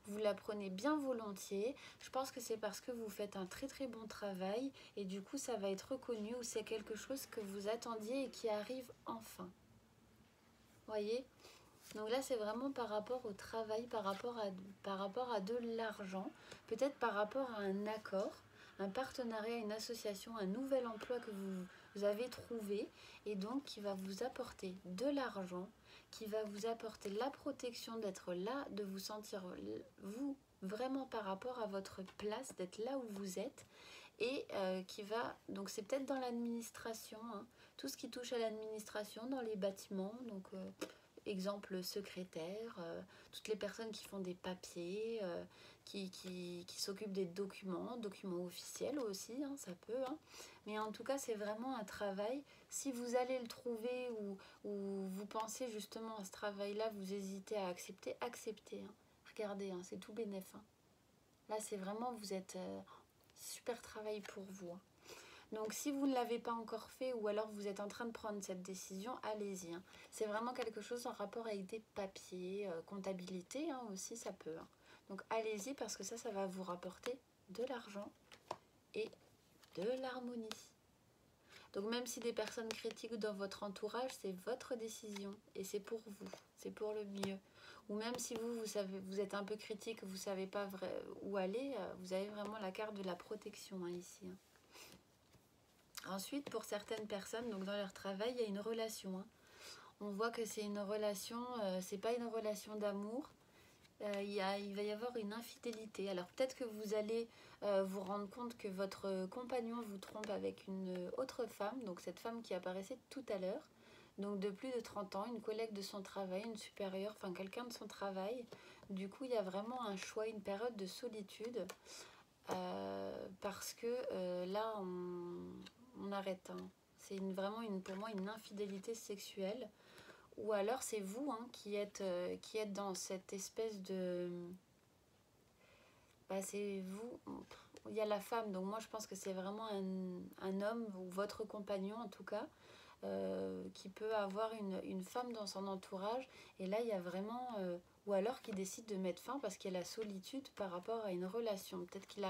vous la prenez bien volontiers. Je pense que c'est parce que vous faites un très très bon travail, et du coup ça va être reconnu, ou c'est quelque chose que vous attendiez et qui arrive enfin. Voyez? Donc là, c'est vraiment par rapport au travail, par rapport à de l'argent, peut-être par rapport à un accord, un partenariat, une association, un nouvel emploi que vous avez trouvé, et donc qui va vous apporter de l'argent, qui va vous apporter la protection d'être là, de vous sentir vous vraiment par rapport à votre place, d'être là où vous êtes, et qui va, donc c'est peut-être dans l'administration, hein, tout ce qui touche à l'administration, dans les bâtiments, donc exemple secrétaire, toutes les personnes qui font des papiers, qui s'occupent des documents officiels aussi, hein, ça peut, hein. Mais en tout cas, c'est vraiment un travail. Si vous allez le trouver, ou vous pensez justement à ce travail-là, vous hésitez à accepter, acceptez, hein. Regardez, hein, c'est tout bénef, hein. Là, c'est vraiment, vous êtes super travail pour vous, hein. Donc si vous ne l'avez pas encore fait, ou alors vous êtes en train de prendre cette décision, allez-y, hein. C'est vraiment quelque chose en rapport avec des papiers, comptabilité, hein, aussi ça peut, hein. Donc allez-y, parce que ça va vous rapporter de l'argent et de l'harmonie. Donc même si des personnes critiquent dans votre entourage, c'est votre décision et c'est pour vous, c'est pour le mieux. Ou même si vous êtes un peu critique, vous ne savez pas où aller, vous avez vraiment la carte de la protection, hein, ici, hein. Ensuite, pour certaines personnes, donc dans leur travail, il y a une relation, hein. On voit que c'est une relation, c'est pas une relation d'amour. Il va y avoir une infidélité. Alors peut-être que vous allez vous rendre compte que votre compagnon vous trompe avec une autre femme, donc cette femme qui apparaissait tout à l'heure, donc de plus de 30 ans, une collègue de son travail, une supérieure, enfin quelqu'un de son travail. Du coup, il y a vraiment un choix, une période de solitude, parce que là, on arrête, hein. C'est vraiment pour moi une infidélité sexuelle, ou alors c'est vous hein, qui êtes dans cette espèce de... Bah, c'est vous, il y a la femme, donc moi je pense que c'est vraiment un homme, ou votre compagnon en tout cas, qui peut avoir une femme dans son entourage, et là il y a vraiment... ou alors qui décide de mettre fin parce qu'il y a la solitude par rapport à une relation. Peut-être qu'il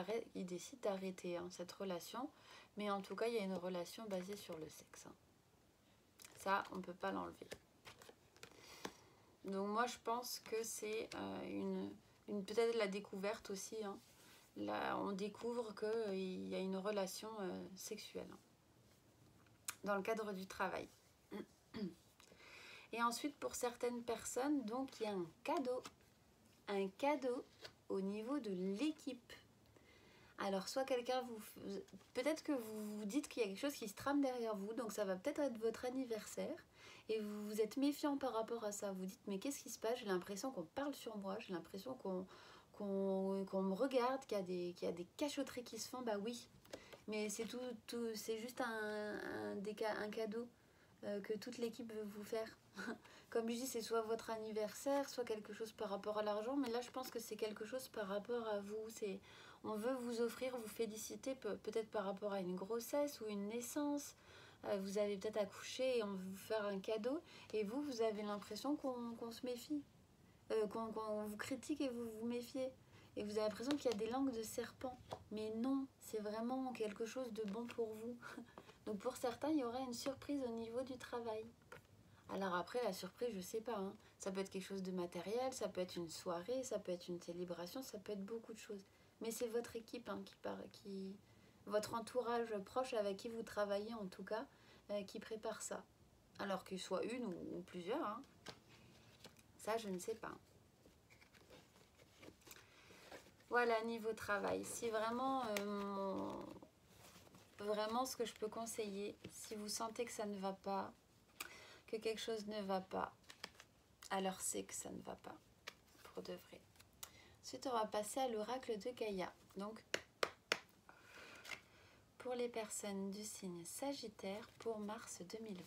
décide d'arrêter hein, cette relation, mais en tout cas il y a une relation basée sur le sexe. Hein. Ça, on ne peut pas l'enlever. Donc moi je pense que c'est peut-être la découverte aussi. Hein. Là, on découvre qu'il y a une relation sexuelle hein, dans le cadre du travail. Et ensuite, pour certaines personnes, donc il y a un cadeau. Un cadeau au niveau de l'équipe. Alors, soit quelqu'un vous... Peut-être que vous vous dites qu'il y a quelque chose qui se trame derrière vous, donc ça va peut-être être votre anniversaire, et vous êtes méfiant par rapport à ça. Vous dites, mais qu'est-ce qui se passe? J'ai l'impression qu'on parle sur moi, j'ai l'impression qu'on me regarde, qu'il y a des cachotteries qui se font. Bah oui, mais c'est c'est juste un cadeau que toute l'équipe veut vous faire. Comme je dis, c'est soit votre anniversaire, soit quelque chose par rapport à l'argent, mais là je pense que c'est quelque chose par rapport à vous. On veut vous offrir, vous féliciter peut-être par rapport à une grossesse ou une naissance. Vous avez peut-être accouché et on veut vous faire un cadeau, et vous avez l'impression qu'on se méfie, qu'on vous critique et vous vous méfiez. Et vous avez l'impression qu'il y a des langues de serpent. Mais non, c'est vraiment quelque chose de bon pour vous. Donc pour certains, il y aura une surprise au niveau du travail. Alors après, la surprise, je sais pas. Hein. Ça peut être quelque chose de matériel, ça peut être une soirée, ça peut être une célébration, ça peut être beaucoup de choses. Mais c'est votre équipe hein, votre entourage proche avec qui vous travaillez en tout cas, qui prépare ça. Alors qu'il soit une ou plusieurs. Hein. Ça, je ne sais pas. Voilà, niveau travail. Si vraiment, vraiment ce que je peux conseiller, si vous sentez que ça ne va pas, que quelque chose ne va pas, alors c'est que ça ne va pas, pour de vrai. Ensuite, on va passer à l'oracle de Gaïa. Donc, pour les personnes du signe Sagittaire, pour mars 2020.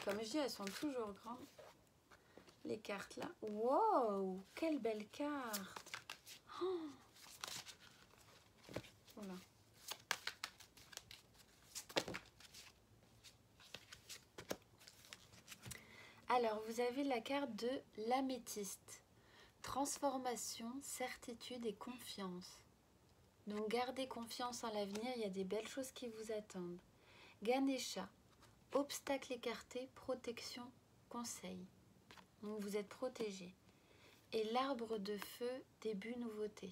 Comme je dis, elles sont toujours grandes, les cartes là. Wow, quelle belle carte. Oh. Voilà. Alors, vous avez la carte de l'améthyste. Transformation, certitude et confiance. Donc, gardez confiance en l'avenir, il y a des belles choses qui vous attendent. Ganesha, obstacle écarté, protection, conseil. Donc, vous êtes protégé. Et l'arbre de feu, début, nouveauté.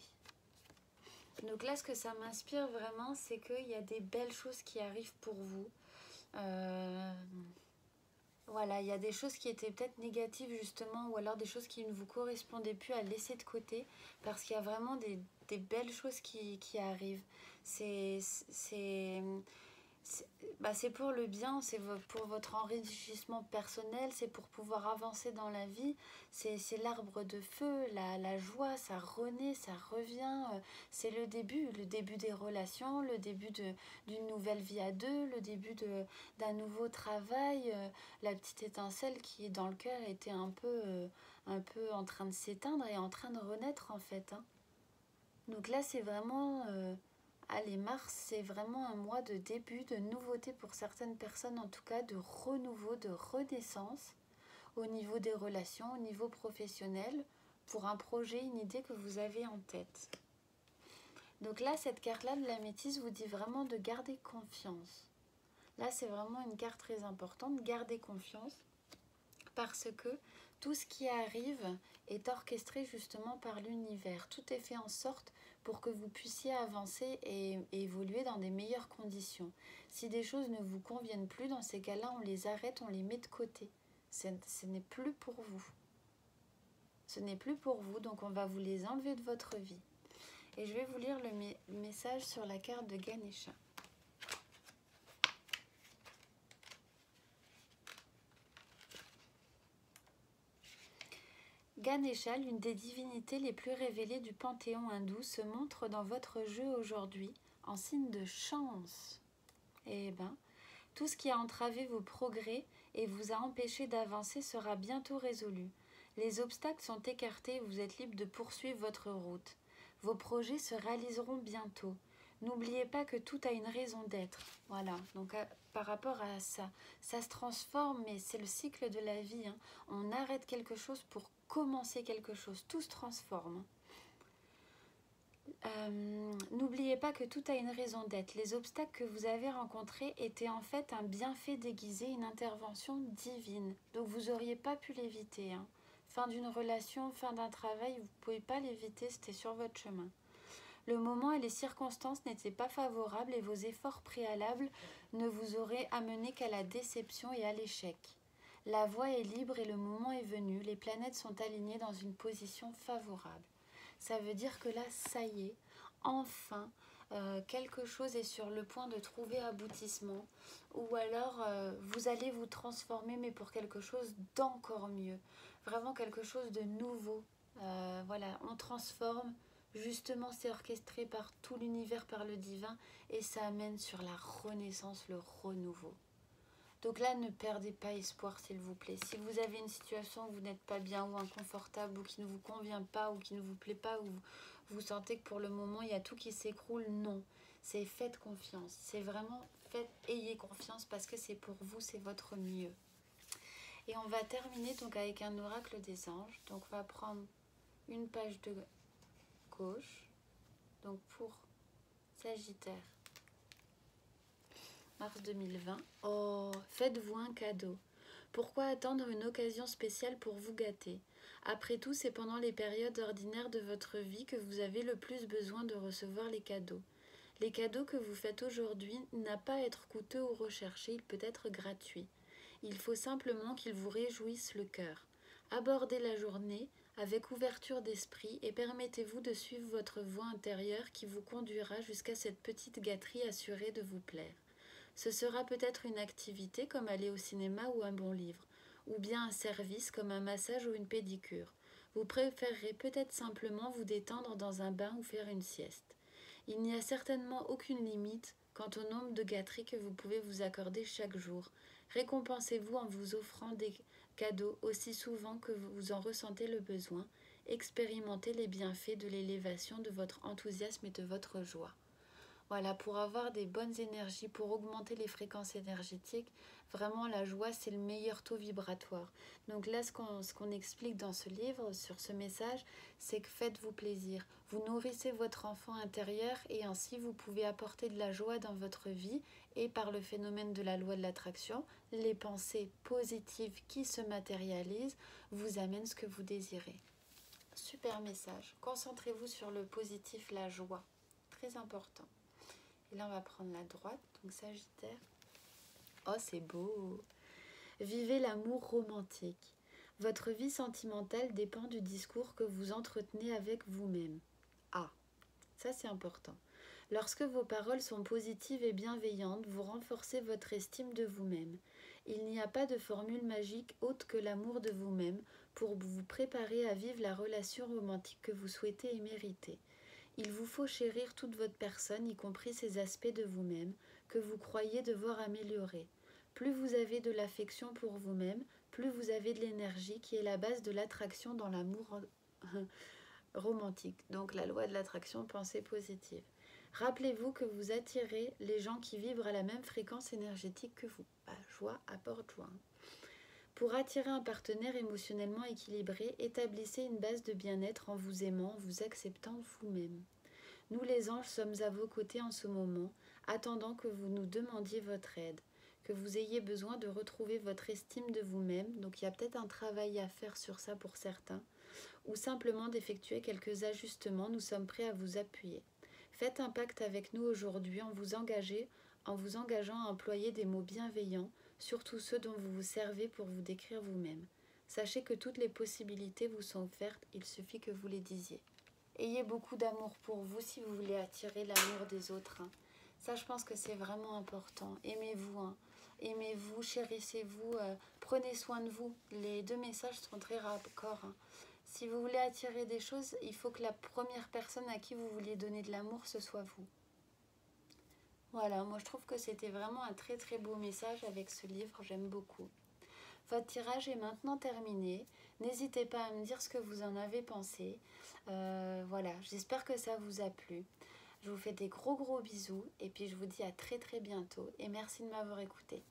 Donc là, ce que ça m'inspire vraiment, c'est qu'il y a des belles choses qui arrivent pour vous. Voilà, il y a des choses qui étaient peut-être négatives justement, ou alors des choses qui ne vous correspondaient plus à laisser de côté, parce qu'il y a vraiment des belles choses qui arrivent. C'est pour le bien, c'est pour votre enrichissement personnel, c'est pour pouvoir avancer dans la vie. C'est l'arbre de feu, la joie, ça renaît, ça revient. C'est le début des relations, le début d'une nouvelle vie à deux, le début d'un nouveau travail. La petite étincelle qui est dans le cœur était un peu en train de s'éteindre et en train de renaître en fait. Hein. Donc là, c'est vraiment... allez, mars, c'est vraiment un mois de début, de nouveauté pour certaines personnes, en tout cas de renouveau, de renaissance au niveau des relations, au niveau professionnel, pour un projet, une idée que vous avez en tête. Donc là, cette carte-là de la métisse vous dit vraiment de garder confiance. Là, c'est vraiment une carte très importante, garder confiance, parce que tout ce qui arrive est orchestré justement par l'univers. Tout est fait en sorte pour que vous puissiez avancer et évoluer dans des meilleures conditions. Si des choses ne vous conviennent plus, dans ces cas-là, on les arrête, on les met de côté. Ce n'est plus pour vous. Ce n'est plus pour vous, donc on va vous les enlever de votre vie. Et je vais vous lire le message sur la carte de Ganesha. Ganesha, l'une des divinités les plus révélées du panthéon hindou, se montre dans votre jeu aujourd'hui en signe de chance. Eh bien, tout ce qui a entravé vos progrès et vous a empêché d'avancer sera bientôt résolu. Les obstacles sont écartés et vous êtes libre de poursuivre votre route. Vos projets se réaliseront bientôt. N'oubliez pas que tout a une raison d'être. Voilà, donc par rapport à ça, ça se transforme, mais c'est le cycle de la vie. Hein. On arrête quelque chose pour commencer quelque chose. Tout se transforme. N'oubliez pas que tout a une raison d'être. Les obstacles que vous avez rencontrés étaient en fait un bienfait déguisé, une intervention divine. Donc vous n'auriez pas pu l'éviter. Hein. Fin d'une relation, fin d'un travail, vous ne pouvez pas l'éviter, c'était sur votre chemin. Le moment et les circonstances n'étaient pas favorables et vos efforts préalables ne vous auraient amené qu'à la déception et à l'échec. La voie est libre et le moment est venu. Les planètes sont alignées dans une position favorable. Ça veut dire que là, ça y est, enfin, quelque chose est sur le point de trouver aboutissement. Ou alors, vous allez vous transformer, mais pour quelque chose d'encore mieux. Vraiment quelque chose de nouveau. Voilà, on transforme. Justement, c'est orchestré par tout l'univers, par le divin. Et ça amène sur la renaissance, le renouveau. Donc là, ne perdez pas espoir, s'il vous plaît. Si vous avez une situation où vous n'êtes pas bien ou inconfortable ou qui ne vous convient pas ou qui ne vous plaît pas ou vous sentez que pour le moment, il y a tout qui s'écroule, non. C'est faites confiance. C'est vraiment ayez confiance parce que c'est pour vous, c'est votre mieux. Et on va terminer donc avec un oracle des anges. Donc on va prendre une page de gauche. Donc pour Sagittaire. Mars 2020. Oh, faites-vous un cadeau. Pourquoi attendre une occasion spéciale pour vous gâter? Après tout, c'est pendant les périodes ordinaires de votre vie que vous avez le plus besoin de recevoir les cadeaux. Les cadeaux que vous faites aujourd'hui n'a pas à être coûteux ou recherché, il peut être gratuit. Il faut simplement qu'ils vous réjouissent le cœur. Abordez la journée avec ouverture d'esprit et permettez-vous de suivre votre voie intérieure qui vous conduira jusqu'à cette petite gâterie assurée de vous plaire. Ce sera peut-être une activité comme aller au cinéma ou un bon livre, ou bien un service comme un massage ou une pédicure. Vous préférerez peut-être simplement vous détendre dans un bain ou faire une sieste. Il n'y a certainement aucune limite quant au nombre de gâteries que vous pouvez vous accorder chaque jour. Récompensez-vous en vous offrant des cadeaux aussi souvent que vous en ressentez le besoin. Expérimentez les bienfaits de l'élévation de votre enthousiasme et de votre joie. Voilà, pour avoir des bonnes énergies, pour augmenter les fréquences énergétiques, vraiment la joie, c'est le meilleur taux vibratoire. Donc là, ce qu'on explique dans ce livre, sur ce message, c'est que faites-vous plaisir. Vous nourrissez votre enfant intérieur et ainsi vous pouvez apporter de la joie dans votre vie et par le phénomène de la loi de l'attraction, les pensées positives qui se matérialisent vous amènent ce que vous désirez. Super message. Concentrez-vous sur le positif, la joie. Très important. Et là, on va prendre la droite, donc Sagittaire. Oh, c'est beau! Vivez l'amour romantique. Votre vie sentimentale dépend du discours que vous entretenez avec vous-même. Ah, ça c'est important. Lorsque vos paroles sont positives et bienveillantes, vous renforcez votre estime de vous-même. Il n'y a pas de formule magique autre que l'amour de vous-même pour vous préparer à vivre la relation romantique que vous souhaitez et méritez. Il vous faut chérir toute votre personne, y compris ces aspects de vous-même que vous croyez devoir améliorer. Plus vous avez de l'affection pour vous-même, plus vous avez de l'énergie qui est la base de l'attraction dans l'amour romantique. Donc la loi de l'attraction, pensée positive. Rappelez-vous que vous attirez les gens qui vibrent à la même fréquence énergétique que vous. Joie apporte joie. Pour attirer un partenaire émotionnellement équilibré, établissez une base de bien-être en vous aimant, en vous acceptant vous-même. Nous les anges sommes à vos côtés en ce moment, attendant que vous nous demandiez votre aide, que vous ayez besoin de retrouver votre estime de vous-même, donc il y a peut-être un travail à faire sur ça pour certains, ou simplement d'effectuer quelques ajustements, nous sommes prêts à vous appuyer. Faites un pacte avec nous aujourd'hui en vous engageant à employer des mots bienveillants, surtout ceux dont vous vous servez pour vous décrire vous-même. Sachez que toutes les possibilités vous sont offertes, il suffit que vous les disiez. Ayez beaucoup d'amour pour vous si vous voulez attirer l'amour des autres. Hein. Ça, je pense que c'est vraiment important. Aimez-vous, hein. Aimez-vous, chérissez-vous, prenez soin de vous. Les deux messages sont très raccords. Hein. Si vous voulez attirer des choses, il faut que la première personne à qui vous vouliez donner de l'amour, ce soit vous. Voilà, moi je trouve que c'était vraiment un très très beau message avec ce livre, j'aime beaucoup. Votre tirage est maintenant terminé. N'hésitez pas à me dire ce que vous en avez pensé. Voilà, j'espère que ça vous a plu. Je vous fais des gros bisous et puis je vous dis à très très bientôt et merci de m'avoir écouté.